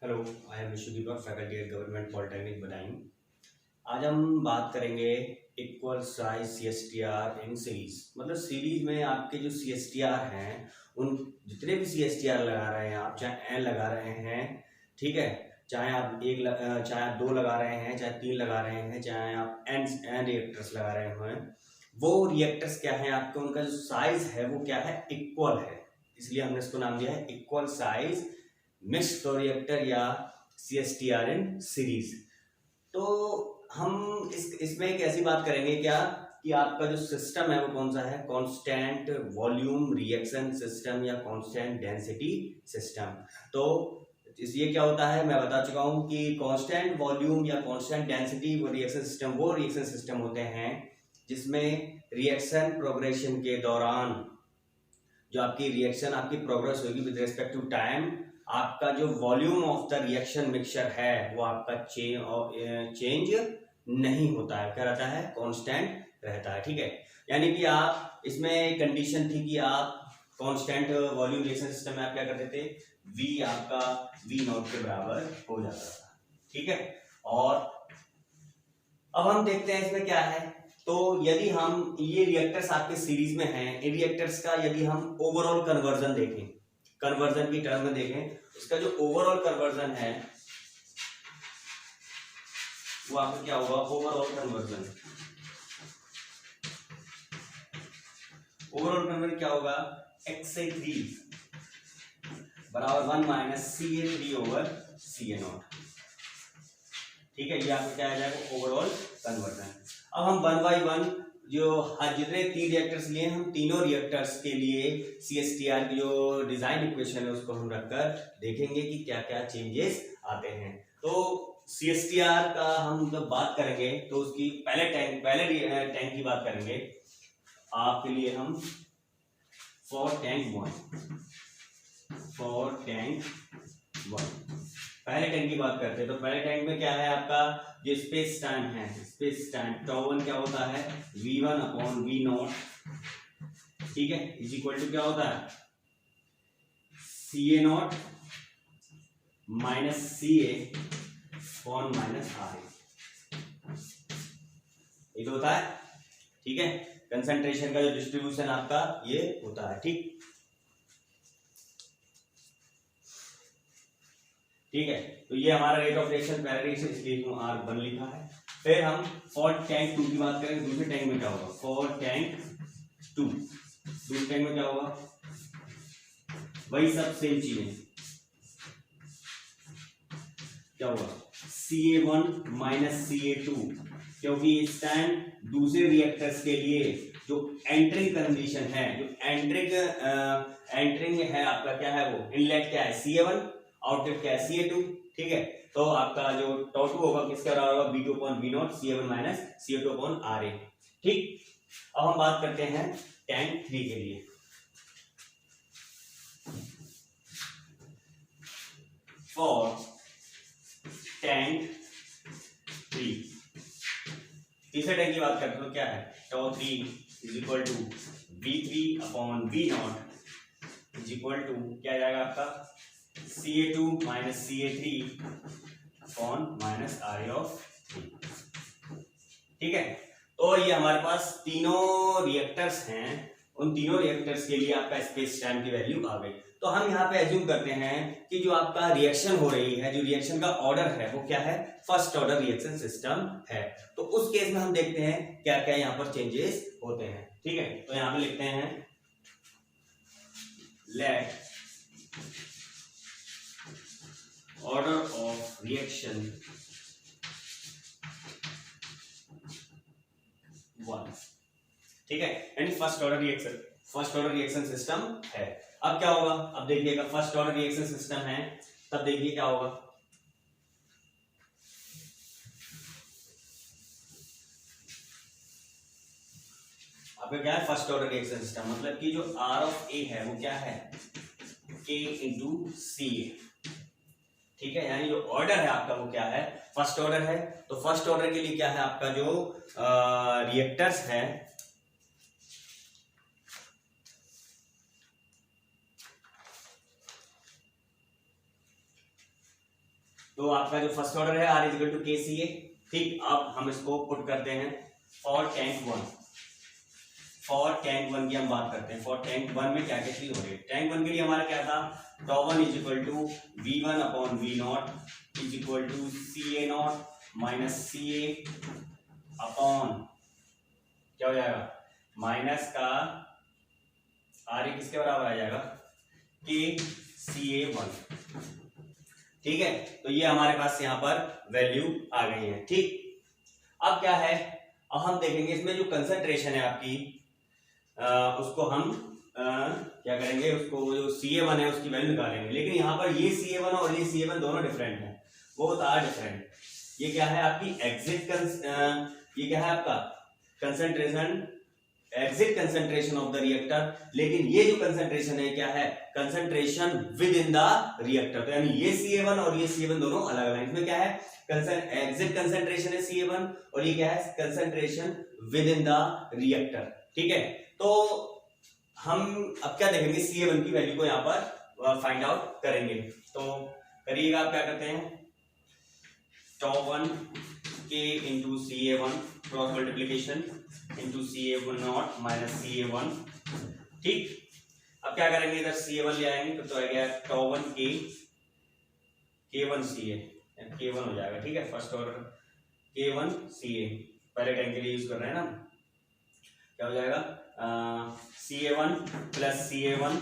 Hello, I am Vishu Deepak, faculty at government polytechnic Badaun. आज हम बात करेंगे equal size C S T R in series. मतलब सीरीज में आपके जो सी एस टी आर हैं, उन जितने भी सी एस टी आर लगा रहे हैं आप, चाहे एन लगा रहे हैं, ठीक है, चाहे आप चाहे आप 2 लगा रहे हैं, चाहे 3 लगा रहे हैं, चाहे आप एन रिएक्टर्स लगा रहे हैं, वो रिएक्टर्स क्या है आपके, उनका जो साइज है वो क्या है, इक्वल है। इसलिए हमने इसको नाम दिया है equal size mixed flow reactor या C S T R in series. तो हम इसमें एक ऐसी बात करेंगे क्या कि आपका जो सिस्टम है वो कौन सा है, कांस्टेंट वॉल्यूम रिएक्शन सिस्टम या कांस्टेंट डेंसिटी सिस्टम। तो ये क्या होता है, मैं बता चुका हूं कि कांस्टेंट वॉल्यूम या कांस्टेंट डेंसिटी वो रिएक्शन सिस्टम होते हैं जिसमें रिएक्शन प्रोग्रेशन के दौरान जो आपकी रिएक्शन आपकी प्रोग्रेस होगी विद रिस्पेक्ट टू टाइम, आपका जो volume of the reaction mixture है वो आपका चेंज नहीं होता है, क्या रहता है, कांस्टेंट रहता है। ठीक है, यानी कि आप इसमें कंडीशन थी कि आप कांस्टेंट वॉल्यूम रिएक्शन सिस्टम में आप क्या करते थे, V आपका V0 के बराबर हो जाता था। ठीक है, और अब हम देखते हैं इसमें क्या है। तो यदि हम ये रिएक्टर्स आपके सीरीज में हैं, इन रिएक्टर्स का यदि हम ओवरऑल कन्वर्जन देखें, कन्वर्जन की टर्म में देखें, उसका जो ओवरऑल कन्वर्जन है वो आपका क्या होगा, ओवरऑल कन्वर्जन क्या होगा, XA3 बराबर 1 माइनस CA3 ओवर CA0। ठीक है, ये आपका क्या आ जाएगा, ओवरऑल कन्वर्जन। अब हम 1 बाई 1 जो जितने 3 रिएक्टर्स लिए हम तीनों रिएक्टर्स के लिए CSTR की जो डिजाइन इक्वेशन है उसको हम रखकर देखेंगे कि क्या क्या चेंजेस आते हैं। तो CSTR का हम जब बात करेंगे तो उसकी पहले टैंक की बात करेंगे आपके लिए हम फॉर टैंक 1 पहले टैंक की बात करते हैं। तो पहले टैंक में क्या है आपका जो स्पेस टाइम है, स्पेस टाइम τ1 क्या होता है, V1 अपॉन V0, ठीक है, इज इक्वल टू क्या होता है, CA0 minus CA upon minus RA, ये होता है। ठीक है, कंसंट्रेशन का जो डिस्ट्रीब्यूशन आपका ये होता है। ठीक है, तो ये हमारा रेट ऑफ रिएक्शन पहले रिएक्शन, इसलिए R1 लिखा है। फिर हम फॉर टैंक 2 की बात करेंगे। दूसरे टैंक में क्या होगा, फॉर टैंक 2, दूसरे टैंक में क्या होगा, वही सब सेम चीजें, क्या होगा, CA1 माइनस CA2, क्योंकि इस टाइम दूसरे रिएक्टर्स के लिए जो एंटरिंग कंडीशन है, जो एंटरिंग है आपका क्या है, वो इनलेट क्या है CA1, आउटलेट क्या है CA2। ठीक है, तो आपका जो τ2 होगा किसका बराबर होगा, V2 upon V0 CA1 minus CA2 upon RA। ठीक, अब हम बात करते हैं टैंक 3 के लिए। फॉर टैंक 3, तीसरे टैंक की बात करते हैं तो क्या है, τ3 is equal to V3 upon V0 is equal to क्या जाएगा आपका CA2 minus CA3 upon minus RA of 3। ठीक है, तो ये हमारे पास तीनों रिएक्टर्स हैं, उन तीनों रिएक्टर्स के लिए आपका स्पेस टाइम की वैल्यू आ गई। तो हम यहाँ पे एज्यूम करते हैं कि जो आपका रिएक्शन हो रही है, जो रिएक्शन का ऑर्डर है वो क्या है, फर्स्ट ऑर्डर रिएक्शन सिस्टम है। तो उस केस में हम देखते हैं क्या क्या यहाँ पर चेंजेस होते हैं। ठीक है, तो यहाँ पे लिखते हैं लेट order of reaction 1। ठीक है, यानी फर्स्ट ऑर्डर रिएक्शन सिस्टम है। अब क्या होगा, अब देखिएगा फर्स्ट ऑर्डर रिएक्शन सिस्टम है, तब देखिए क्या होगा, आपका क्या है, फर्स्ट ऑर्डर रिएक्शन सिस्टम, मतलब कि जो R ऑफ A है वो क्या है, K इंटू CA। ठीक है, यानी जो ऑर्डर है आपका वो क्या है, फर्स्ट ऑर्डर है। तो फर्स्ट ऑर्डर के लिए क्या है आपका जो रिएक्टर्स है, तो आपका जो फर्स्ट ऑर्डर है R इक्वल टू के सी ए। ठीक, अब हम इसको पुट करते हैं for tank one. For tank one की हम बात करते हैं। फॉर टैंक वन में क्या क्या चीज हो रही है। टैंक वन के लिए हमारा क्या था, tau one is equal to V one upon V naught is equal to C A naught minus C A upon क्या हो जाएगा, माइनस का आर ए किसके बराबर आ जाएगा, के सी ए वन। ठीक है, तो ये हमारे पास यहाँ पर वैल्यू आ गई है। ठीक, अब क्या है, अब हम देखेंगे इसमें जो कंसंट्रेशन है आपकी उसको हम क्या करेंगे, उसको जो CA1 है उसकी वैल्यू निकालेंगे। लेकिन यहाँ पर ये CA1 और ये CA1 दोनों डिफरेंट है, बोथ आर डिफरेंट। ये क्या है आपकी ये क्या है आपका concentration, exit concentration of the reactor. लेकिन ये जो कंसंट्रेशन है क्या है, concentration with in the reactor. तो यानी ये CA1 और ये CA1 दोनों अलग अलग। इसमें क्या है, एग्जिट कंसंट्रेशन है CA1 और ये क्या है, concentration with in the reactor. ठीक है, तो हम अब क्या देखेंगे, CA1 की वैल्यू को यहाँ पर फाइंड आउट करेंगे। तो करिएगा, आप क्या करते हैं, टॉ वन के into CA1 cross multiplication into CA1 not minus CA1। ठीक, अब क्या करेंगे, इधर CA1 ले आएंगे तो आ गया टॉ वन के K1 CA, K1 हो जाएगा। ठीक है, फर्स्ट ऑर्डर K1 CA, पहले टाइम के लिए यूज कर रहे हैं ना, क्या हो जाएगा, CA1 plus CA1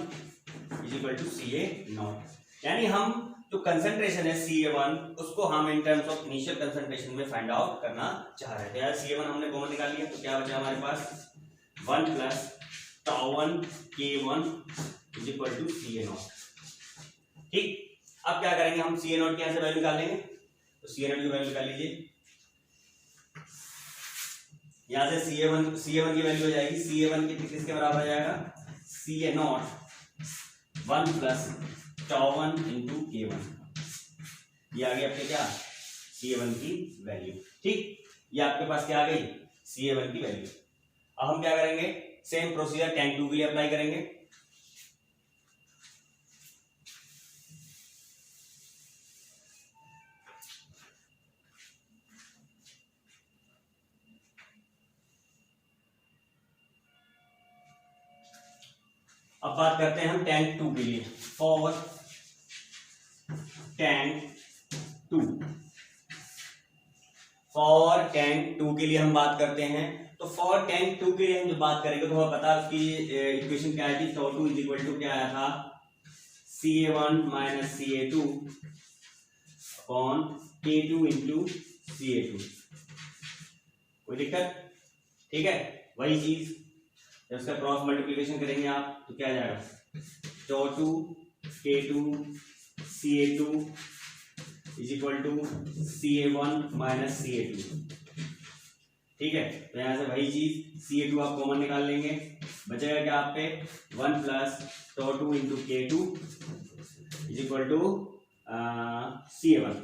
is equal to CA naught. यानी हम जो कंसंट्रेशन है CA1 उसको हम in terms of initial concentration में फाइंड आउट करना चाह रहे थे। यार CA1 हमने कॉमन निकाल लिया, तो क्या बचा हमारे पास 1 plus tau one K1 is equal to CA naught. ठीक, अब क्या करेंगे, हम CA नॉट की यहाँ से वैल्यू निकालेंगे। तो CA नॉट की वैल्यू निकाल लीजिए, यहाँ से CA1 की वैल्यू हो जाएगी, CA1 किसके बराबर आ जाएगा, CA naught 1 plus tau one into K1। ये आ गई आपके क्या, CA1 की वैल्यू। ठीक, ये आपके पास क्या आ गई, CA1 की वैल्यू। अब हम क्या करेंगे, सेम प्रोसीजर टैंक 2 के लिए अप्लाई करेंगे। अब बात करते हैं हम टैंक 2 के लिए। फॉर टैंक 2 के लिए हम बात करते हैं। तो फॉर टैंक 2 के लिए हम जो बात करेंगे तो हमें पता है उसकी इक्वेशन क्या थी, टॉ 2 इज इक्वल टू क्या आया था, CA1 minus CA2 upon K2 into CA2। कोई दिक्कत, ठीक है, वही चीज जब उसका क्रॉस मल्टीप्लिकेशन करेंगे आप तो क्या आ जाएगा, tau 2 K2 CA2 is equal to CA1 minus CA2। ठीक है, तो यहां से वही चीज CA2 आप कॉमन निकाल लेंगे, बचेगा क्या आपके 1 plus tau 2 into K2 is equal to CA1।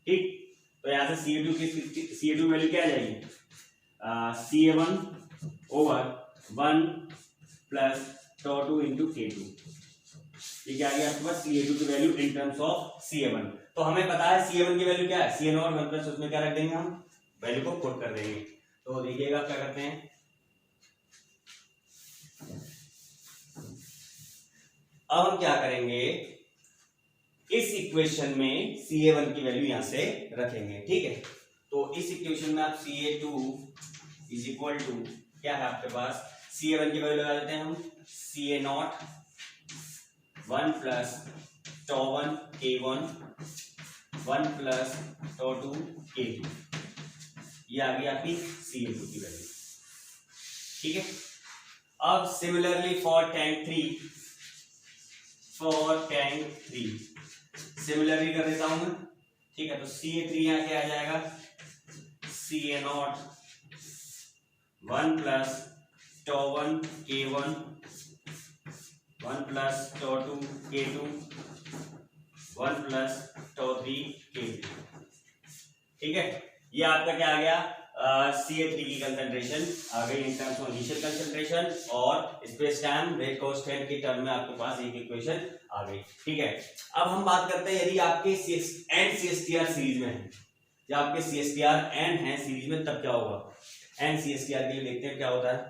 ठीक, तो यहां से CA2 वैल्यू क्या आ जाएगी, CA1 over 1 plus tau 2 into K2। ये क्या आ गया आपके पास, CA2 की value in terms of CA1। तो हमें पता है CA1 की वैल्यू क्या है, CA नॉट 1 प्लस उसमें क्या रख देंगे, हम वैल्यू को पुट कर देंगे। तो देखिएगा क्या करते हैं, अब हम क्या करेंगे, इस इक्वेशन में CA1 की वैल्यू यहां से रखेंगे। ठीक है, तो इस इक्वेशन में आप CA2 इज इक्वल टू क्या है आपके पास, CA1 की वैल्यू लगा देते हैं हम, CA naught 1 plus tau 1 K1 1 plus tau 2 K2। ये आ गई आपकी CA2 की वैल्यू। ठीक है, अब सिमिलरली फॉर टैंक 3 सिमिलरली कर देता हूं मैं। ठीक है, तो CA3 यहाँ क्या आ जाएगा, CA naught 1 plus tau 1 K1 1 plus tau 2 K2 1 plus tau 3 K3। ठीक है, ये आपका क्या आ गया, CA3 की कंसंट्रेशन आ गई इन टर्म्स ऑफ इनिशियल कंसंट्रेशन और स्पेस टाइम रेट कांस्टेंट के टर्म में आपके पास एक इक्वेशन आ गई। ठीक है, अब हम बात करते हैं यदि आपके N C S T R series में है, जब आपके C S T R N है सीरीज में, तब क्या होगा। N C S T R के लिए देखते हैं क्या होता है।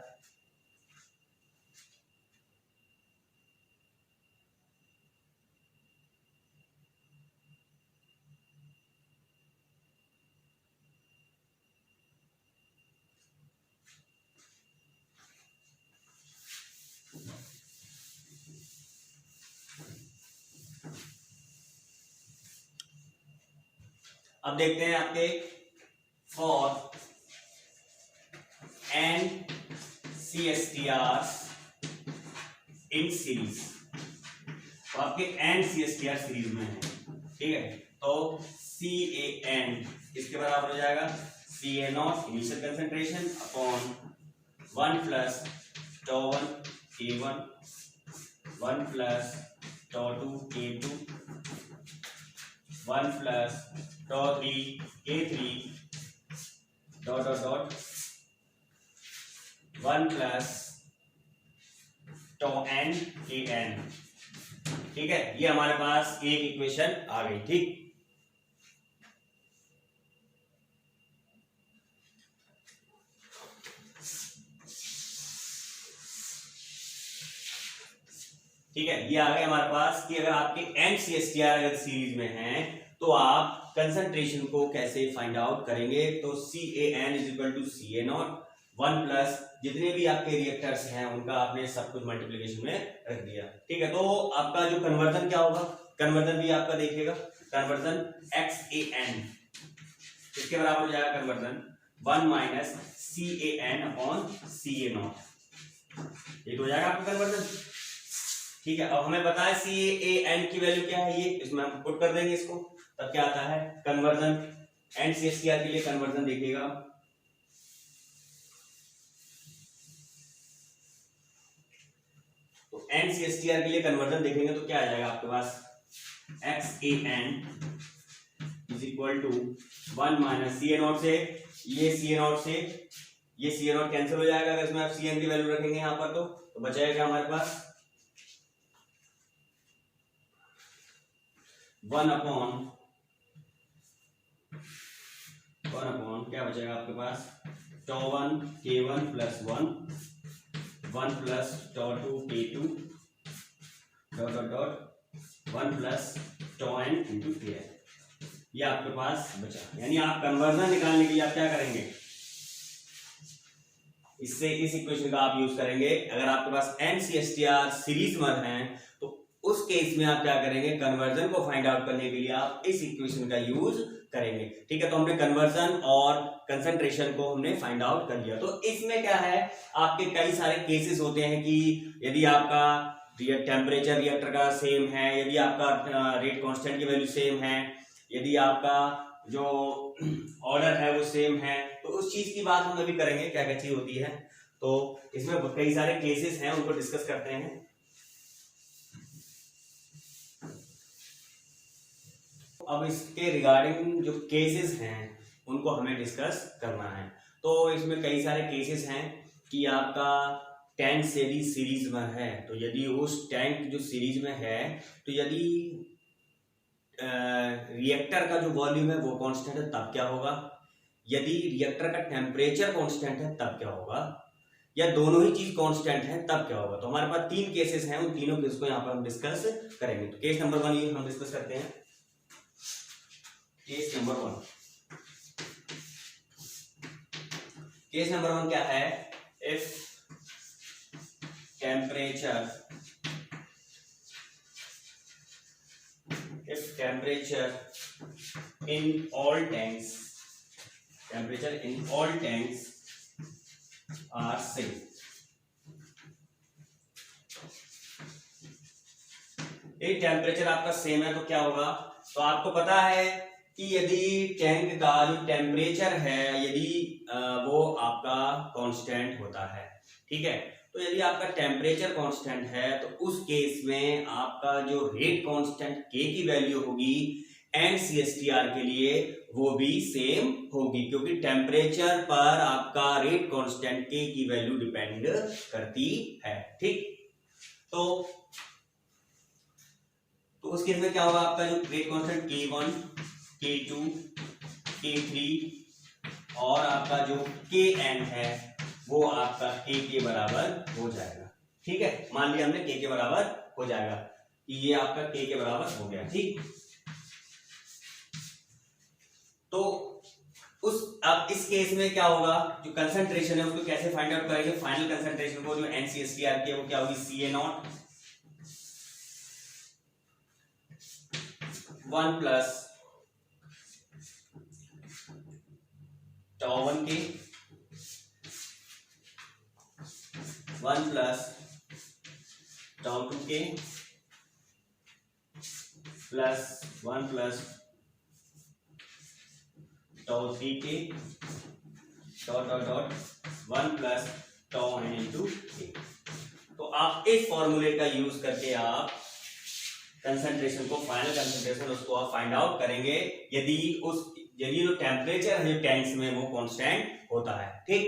अब देखते हैं आपके for N C S T R in series, तो आपके N C S T R series में है। ठीक है, तो सी ए एन इसके बराबर हो जाएगा C A naught initial concentration upon 1 plus tau 1 A 1 plus tau 2 A 2 1 plus tau 3 A 3 dot dot dot 1 plus tau N A N. ठीक है, ये हमारे पास एक इक्वेशन आ गई। ठीक, ठीक है, ये आ गए हमारे पास कि अगर आपके N C S T R अगर सीरीज में है तो आप कंसंट्रेशन को कैसे फाइंड आउट करेंगे। तो C A N is equal to C A naught 1 plus जितने भी आपके रिएक्टर्स हैं उनका आपने सब कुछ मल्टीप्लिकेशन में रख दिया। ठीक है, तो आपका जो कन्वर्जन क्या होगा, कन्वर्जन भी आपका देखिएगा, कन्वर्जन एक्स ए एन इसके बराबर हो जाएगा conversion 1 minus C A N upon C A naught, ये तो हो जाएगा आपका कन्वर्जन। ठीक है, अब हमें पता है सी ए एन की वैल्यू क्या है, ये इसमें हम पुट कर देंगे इसको, तब क्या आता है conversion. N C S T R के लिए कन्वर्जन देखिएगा, तो N C S T R के लिए कन्वर्जन देखेंगे तो क्या आ जाएगा आपके पास X A N is equal to 1 minus C A naught से ये सी ए नॉट से ये सी ए नॉट कैंसिल हो जाएगा अगर इसमें आप सी एन की वैल्यू रखेंगे यहाँ पर, तो बचाएगा क्या हमारे पास 1 अपॉन क्या बचेगा आपके पास टो 1 के 1 plus 1 plus tau 2 K 2 dot dot dot 1 plus tau N into K N, ये आपके पास बचा। यानी आप कन्वर्जन निकालने के लिए आप क्या करेंगे, इससे इस इक्वेशन का आप यूज करेंगे। अगर आपके पास एनसीएसटीआर सीरीज में है तो उस केस में आप क्या करेंगे, कन्वर्जन को फाइंड आउट करने के लिए आप इस इक्वेशन का यूज करेंगे। ठीक है, तो हमने कन्वर्जन और कंसंट्रेशन को हमने फाइंड आउट कर लिया। तो इसमें क्या है, आपके कई सारे केसेस होते हैं कि यदि आपका टेम्परेचर रिएक्टर का सेम है, यदि आपका रेट कांस्टेंट की वैल्यू सेम है, यदि आपका जो ऑर्डर है वो सेम है, तो उस चीज की बात हम अभी करेंगे क्या क्या चीज होती है। तो इसमें कई सारे केसेस हैं, उनको डिस्कस करते हैं। अब इसके रिगार्डिंग जो केसेस हैं उनको हमें डिस्कस करना है। तो इसमें कई सारे केसेस हैं कि आपका टैंक से भी सीरीज में है, तो यदि उस टैंक जो सीरीज में है तो यदि रिएक्टर का जो वॉल्यूम है वो कांस्टेंट है तब क्या होगा, यदि रिएक्टर का टेम्परेचर कांस्टेंट है तब क्या होगा, या दोनों ही चीज कांस्टेंट है तब क्या होगा। तो हमारे पास तीन केसेस हैं, उन तीनों केस को यहाँ पर हम डिस्कस करेंगे। तो केस नंबर 1 ये हम डिस्कस करते हैं। केस नंबर 1 क्या है, if temperature in all tanks are same। ये टेम्परेचर आपका सेम है तो क्या होगा, तो आपको पता है कि यदि टैंक का जो टेम्परेचर है यदि वो आपका कांस्टेंट होता है, ठीक है, तो यदि आपका टेम्परेचर कांस्टेंट है तो उस केस में आपका जो रेट कांस्टेंट के की वैल्यू होगी एंड CSTR के लिए वो भी सेम होगी, क्योंकि टेम्परेचर पर आपका रेट कांस्टेंट K की वैल्यू डिपेंड करती है। ठीक, तो उस केस में क्या होगा, आपका जो rate constant K1, K2, K3 और आपका जो Kn है वो आपका K के बराबर हो जाएगा। ठीक है, मान लिया हमने K के बराबर हो जाएगा कि ये आपका K के बराबर हो गया। ठीक, तो अब इस केस में क्या होगा, जो कंसंट्रेशन है उसको कैसे फाइंड आउट करेंगे, फाइनल कंसंट्रेशन को जो NCSTR की है वो क्या होगी, Ca0 1 प्लस τ1 के 1 प्लस τ2 के प्लस 1 प्लस τ3 के dot dot dot 1 plus τn into के। तो आप इस फॉर्मूले का यूज करके आप कंसंट्रेशन को, फाइनल कंसंट्रेशन उसको आप फाइंड आउट करेंगे यदि जो टेम्परेचर है जो टैंक्स में वो कांस्टेंट होता है। ठीक,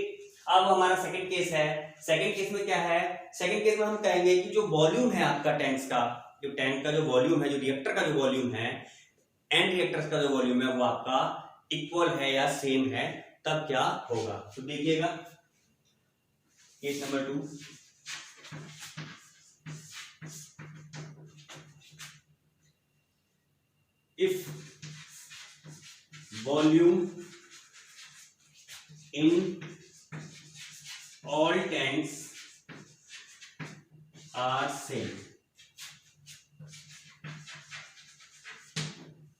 अब हमारा सेकंड केस है। सेकंड केस में क्या है, सेकंड केस में हम कहेंगे कि जो वॉल्यूम है आपका टैंक्स का, जो टैंक का जो वॉल्यूम है, जो रिएक्टर का जो वॉल्यूम है, एंड रिएक्टर्स का जो वॉल्यूम है वो आपका इक्वल है या सेम है, तब क्या होगा। तो देखिएगा case number 2, if volume in all tanks are same,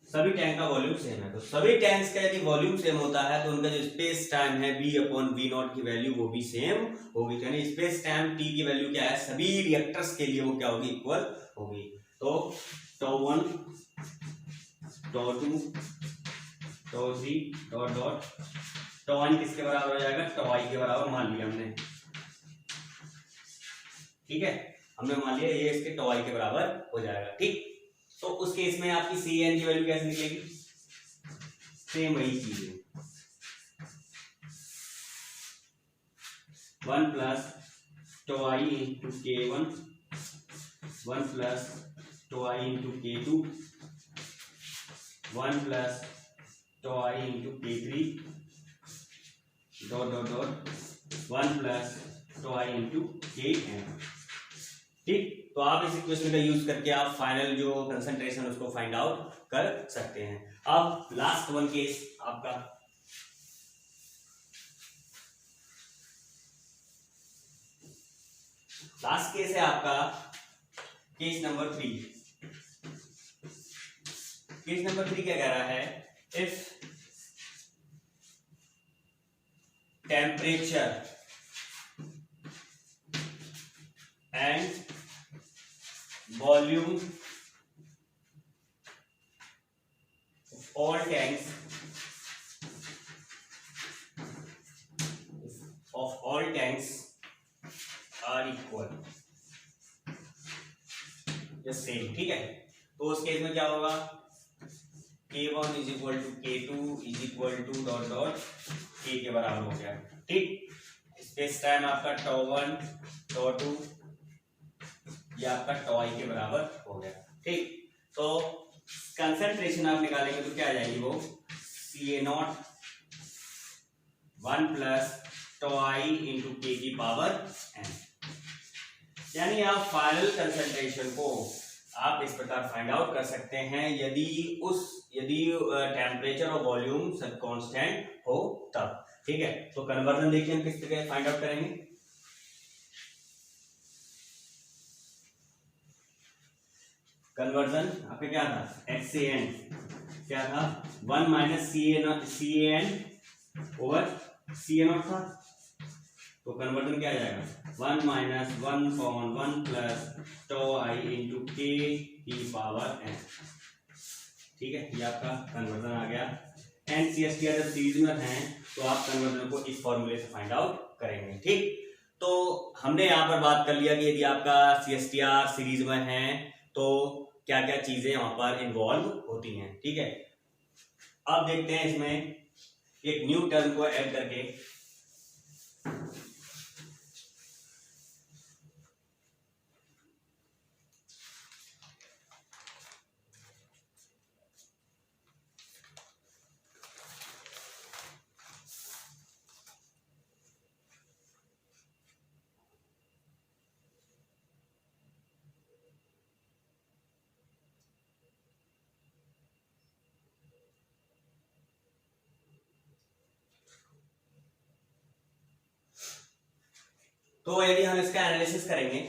सभी टैंक का वॉल्यूम सेम है, तो सभी टैंक्स का यदि वॉल्यूम सेम होता है तो उनका जो स्पेस टाइम है V/V0 की वैल्यू वो भी सेम होगी। यानी स्पेस टाइम T की वैल्यू क्या है, सभी रिएक्टर्स के लिए वो क्या होगी, इक्वल होगी। तो τ1 τ2 τ3 डॉट डॉट τn किसके बराबर हो जाएगा, τi के बराबर मान लिया हमने। ठीक है, हमने मान लिया ये इसके τi के बराबर हो जाएगा। ठीक, तो उस केस में आपकी Cn की वैल्यू कैसे निकलेगी, सेम वही चीज है, 1 plus τi into K1, 1 plus τi into K2, 1 plus τi into K3 dot dot dot 1 plus τi into Kn। ठीक, तो आप इस इक्वेशन का यूज करके आप फाइनल जो कंसंट्रेशन उसको फाइंड आउट कर सकते हैं। अब लास्ट वन केस आपका, लास्ट केस है आपका केस नंबर 3। केस नंबर 3 क्या कह रहा है, if temperature and volume of all tanks are equal, just same। ठीक है, तो उस केस में क्या होगा, K1 is equal to K2 is equal to dot dot K के बराबर हो गया। ठीक, स्पेस टाइम आपका τ1 τ2 ये आपका τi के बराबर हो गया। ठीक, तो कंसंट्रेशन आप निकालेंगे तो क्या आ जाएगी, वो Ca0 1 plus τi into K की पावर n। यानी आप फाइनल कंसंट्रेशन को आप इस प्रकार फाइंड आउट कर सकते हैं यदि टेम्परेचर और वॉल्यूम सब कांस्टेंट हो तब। ठीक है, तो कन्वर्जन देखिए हम किस तरह फाइंड आउट करेंगे। कन्वर्जन आपका क्या था, HCN क्या था, 1 माइनस CAN ओवर CA0 था, तो कन्वर्जन क्या आ जाएगा, 1 minus 1/1 plus τi into K की पावर n। ठीक है, ये आपका कन्वर्जन आ गया। NCSTR जब सीरीज में हैं तो आप कन्वर्जन को इस फॉर्मूले से फाइंड आउट करेंगे। ठीक, तो हमने यहाँ पर बात कर लिया कि यदि आपका CSTR सीरीज में है तो क्या क्या चीजें यहाँ पर इन्वॉल्व होती हैं। ठीक है, अब देखते हैं इसमें एक न्यू टर्म को ऐड करके। तो यदि हम इसका एनालिसिस करेंगे,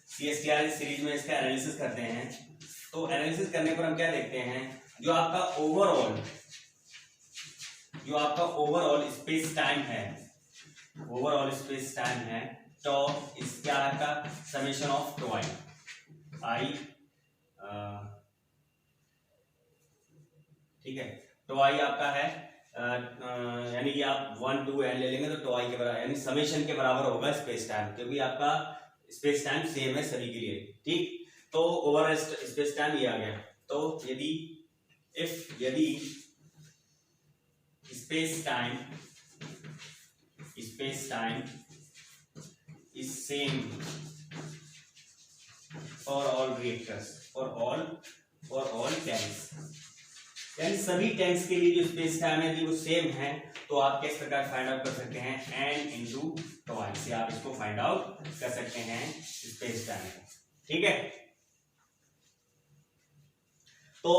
CSTR सीरीज में इसका एनालिसिस करते हैं, तो एनालिसिस करने पर हम क्या देखते हैं, जो आपका ओवरऑल स्पेस टाइम है, तो इसका आपका समेशन ऑफ टो आई, ठीक है, टो आई आपका है, यानी कि आप 1 2 n ले लेंगे तो टो आई के बराबर, यानी समेशन के बराबर होगा स्पेस टाइम, क्योंकि आपका स्पेस टाइम सेम है सभी के लिए। ठीक, तो ओवरऑल स्पेस टाइम ये आ गया। तो यदि space time is same for all reactors, for all tanks, यानी सभी टैंक्स के लिए जो स्पेस टाइम है यदि वो सेम है, तो आप किस प्रकार फाइंड आउट कर सकते हैं, n इंटू टो आई से आप इसको फाइंड आउट कर सकते हैं स्पेस टाइम को। ठीक है, तो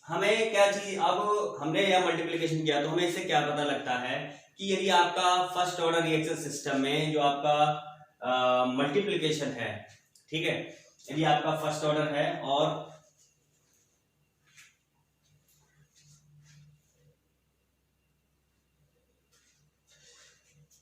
हमें क्या चीज, अब हमने यह मल्टीप्लिकेशन किया तो हमें इससे क्या पता लगता है कि यदि आपका फर्स्ट ऑर्डर रिएक्शन सिस्टम में जो आपका मल्टीप्लिकेशन है, ठीक है, यदि आपका फर्स्ट ऑर्डर है और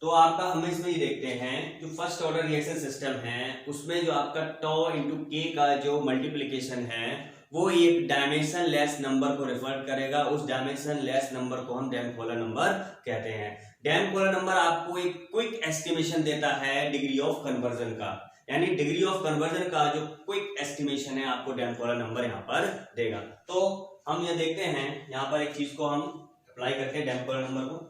तो आपका हम इसमें ये देखते हैं जो फर्स्ट ऑर्डर रिएक्शन सिस्टम है उसमें जो आपका टॉ इंटू के का जो मल्टीप्लिकेशन है वो एक डायमेंशन लेस नंबर को रेफर करेगा। उस डायमेंशन लेस नंबर को हम डैम्पोलर नंबर कहते हैं। डैम्पोलर नंबर आपको एक क्विक एस्टिमेशन देता है डिग्री ऑफ कन्वर्जन का, यानी डिग्री ऑफ कन्वर्जन का जो क्विक एस्टिमेशन है आपको डैम्पोलर नंबर यहाँ पर देगा। तो हम ये देखते हैं यहाँ पर एक चीज को हम अप्लाई करते हैं डैम्पोलर नंबर को।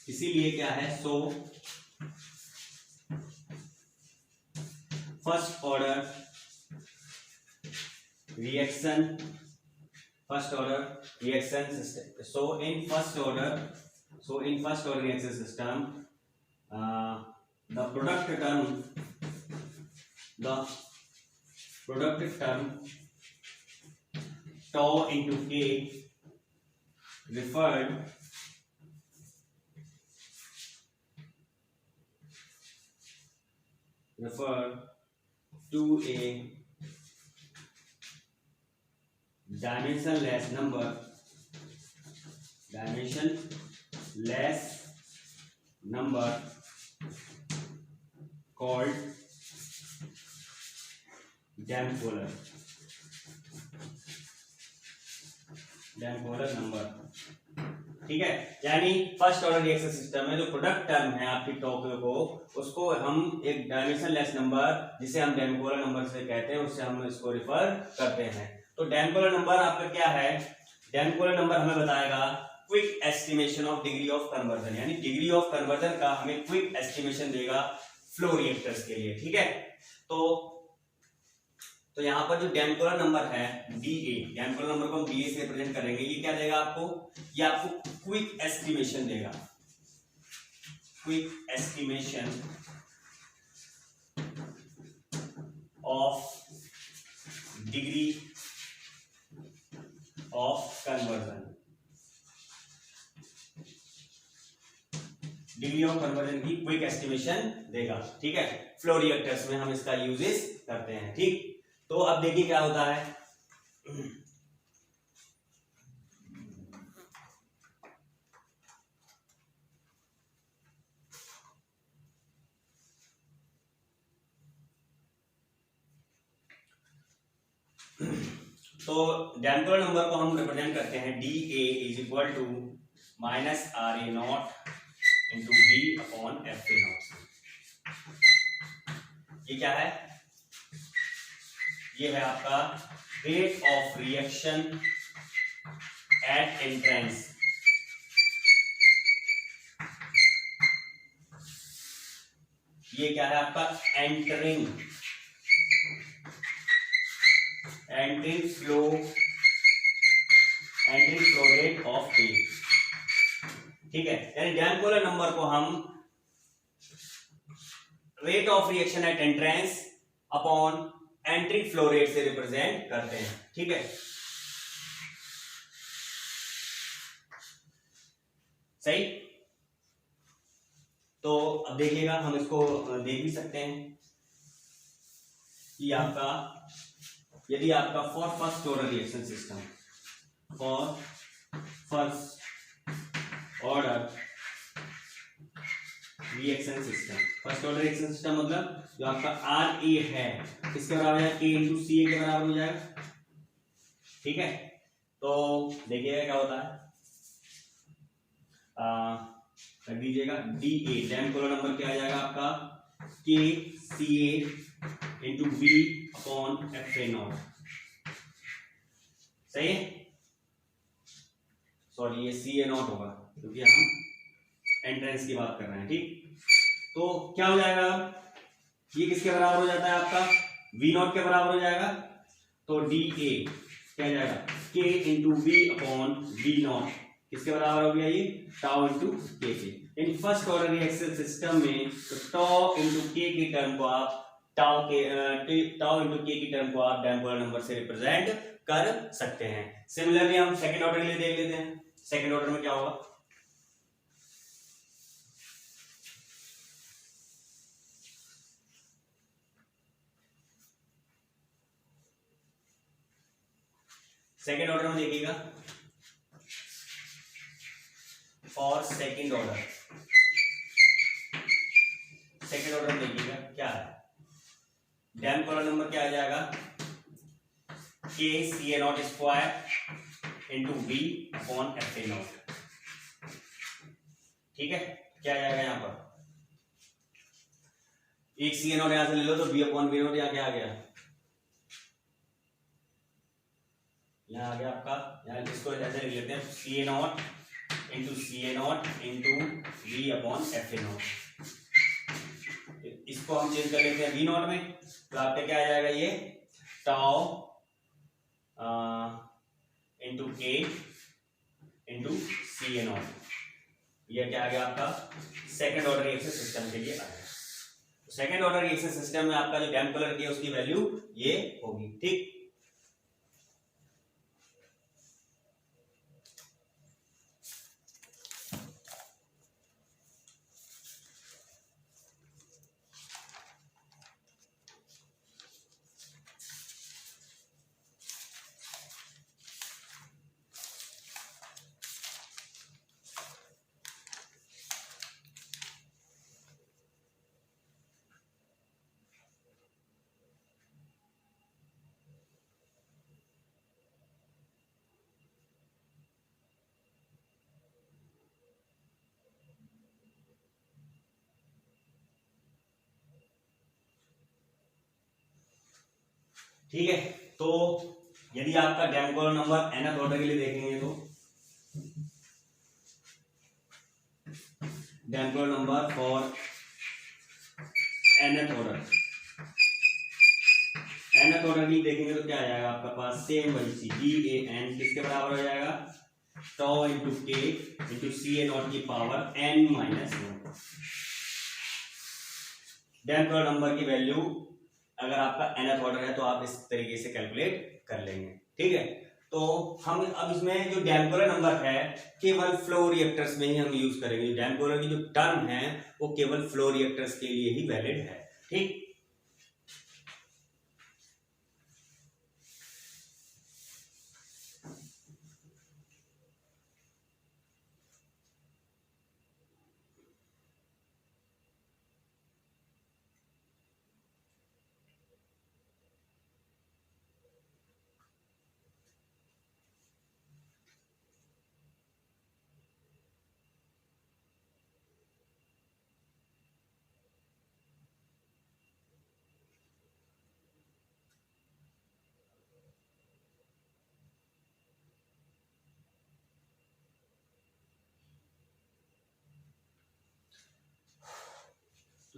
इसीलिए क्या है, so first order reaction system, so in first order reaction system the product term tau into k referred to a dimensionless number called Damkohler number. ठीक है, यानी फर्स्ट ऑर्डर रिएक्शन सिस्टम में जो प्रोडक्ट टर्म है आपकी topic को, उसको हम एक डायमेंशनलेस नंबर जिसे हम डैम्पोलर नंबर से कहते हैं उससे हम इसको रिफर करते हैं। तो डैम्पोलर नंबर आपका क्या है, डैम्पोलर नंबर हमें बताएगा quick estimation of degree of conversion, यानी डिग्री ऑफ कन्वर्जन का हमें क्विक एस्टिमेशन देगा फ्लो रिएक्टर्स के लिए। ठीक है, तो यहाँ पर जो डैम्पोलर नंबर है DA, डैम्पोलर नंबर को हम DA से रिप्रेजेंट करेंगे, ये क्या देगा आपको, ये आपको क्विक एस्टिमेशन देगा, quick estimation of degree of conversion, degree of conversion की क्विक एस्टिमेशन देगा। ठीक है, फ्लो रिएक्टर्स में हम इसका यूजेस करते हैं। ठीक, तो अब देखिए क्या होता है, तो डैम्पर नंबर को हम रिप्रेजेंट करते हैं D A is equal to minus R A not into B upon F A naught. ये क्या है? ये है आपका rate of reaction at entrance. ये क्या है आपका? Entering flow rate of A. ठीक है, यानी डैम्पोलर नंबर को हम rate of reaction at entrance upon entry flow rate से रिप्रेजेंट करते हैं। ठीक है, सही। तो अब देखिएगा, हम इसको देख भी सकते हैं कि आपका यदि आपका for first order reaction system, for first order reaction system, first order reaction system मतलब जो आपका आर ए है किसके बराबर है? ए इंटू सी ए के बराबर हो जाएगा। ठीक है, तो देखिएगा क्या होता है, रख दीजिएगा डी ए, डैम्पोलर नंबर क्या आ जाएगा आपका? K C A into B upon F A nought. सही है, सॉरी ये सी ए नॉट होगा क्योंकि हम एंट्रेंस की बात कर रहे हैं। ठीक, तो क्या हो जाएगा? ये किसके बराबर हो जाता है आपका? वी नॉट के बराबर हो जाएगा। तो डी ए क्या जाएगा? K into B upon V naught किसके बराबर हो गया? ये टाउ इंटू के के। In first order reaction system में तो टाउ इंटू के की टर्म को आप टाउ इंटू के की टर्म को आप डैम्पोलर नंबर से रिप्रेजेंट कर सकते हैं। सिमिलरली हम सेकंड ऑर्डर के लिए देख लेते हैं। सेकंड ऑर्डर में क्या होगा? सेकंड ऑर्डर में देखिएगा, और सेकंड ऑर्डर में देखिएगा क्या है? डैम्पोलर नंबर क्या आ जाएगा? K C A nought square into B upon F A nought. ठीक है, क्या आ जाएगा यहाँ पर? एक सी ए नॉट यहां से ले लो तो बी अपॉन बी नॉट यहाँ क्या आ गया? यहाँ आ गया आपका, यहाँ इसको ऐसे लिख लेते हैं C A not into C A not into V upon F A nought. इसको हम चेंज कर लेते हैं वी नॉट में, तो आपका क्या आ जाएगा? ये tau into K into C A naught. ये क्या आ गया आपका? सेकंड ऑर्डर रिएक्शन सिस्टम के लिए आ गया। सेकंड ऑर्डर रिएक्शन सिस्टम में आपका जो डैम्पोलर की है उसकी वैल्यू ये होगी। ठीक, ठीक है। तो यदि आपका डैम्पोलर नंबर nth ऑर्डर के लिए देखेंगे तो डैम्पोलर नंबर फॉर nth ऑर्डर के लिए देखेंगे तो क्या आ जाएगा आपका पास? सेम वही चीज डी ए एन किसके बराबर हो जाएगा? Tau into K into C A nought की power N minus one. Damköhler number की वैल्यू अगर आपका nth ऑर्डर है तो आप इस तरीके से कैलकुलेट कर लेंगे। ठीक है, तो हम अब इसमें जो डैम्पोलर नंबर है केवल फ्लो रिएक्टर्स में ही हम यूज करेंगे। डैम्पोलर की जो टर्म है वो केवल फ्लो रिएक्टर्स के लिए ही वैलिड है। ठीक,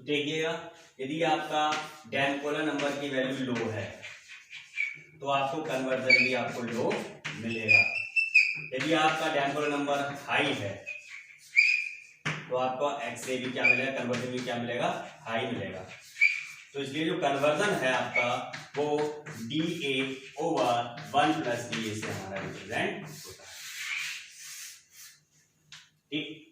देखिएगा, यदि आपका डैम्पोलर नंबर की वैल्यू लो है तो आपको कन्वर्जन भी आपको लो मिलेगा। यदि आपका डैम्पोलर नंबर हाई है तो आपको एक्सरे भी क्या मिलेगा, कन्वर्जन भी क्या मिलेगा, हाई मिलेगा। तो इसलिए जो कन्वर्जन है आपका वो DA/1 + DA से हमारा रिप्रेजेंट होता है। ठीक,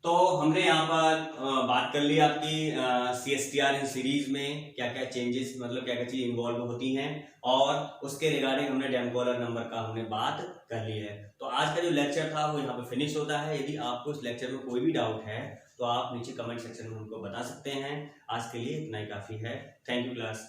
तो हमने यहाँ पर बात कर ली आपकी CSTR इन सीरीज में क्या क्या चेंजेस, मतलब क्या क्या चीज इन्वॉल्व होती हैं, और उसके रिगार्डिंग हमने डैम्पोलर नंबर का हमने बात कर ली है। तो आज का जो लेक्चर था वो यहाँ पे फिनिश होता है। यदि आपको इस लेक्चर में कोई भी डाउट है तो आप नीचे कमेंट सेक्शन में हमको बता सकते हैं। आज के लिए इतना ही काफी है। Thank you class.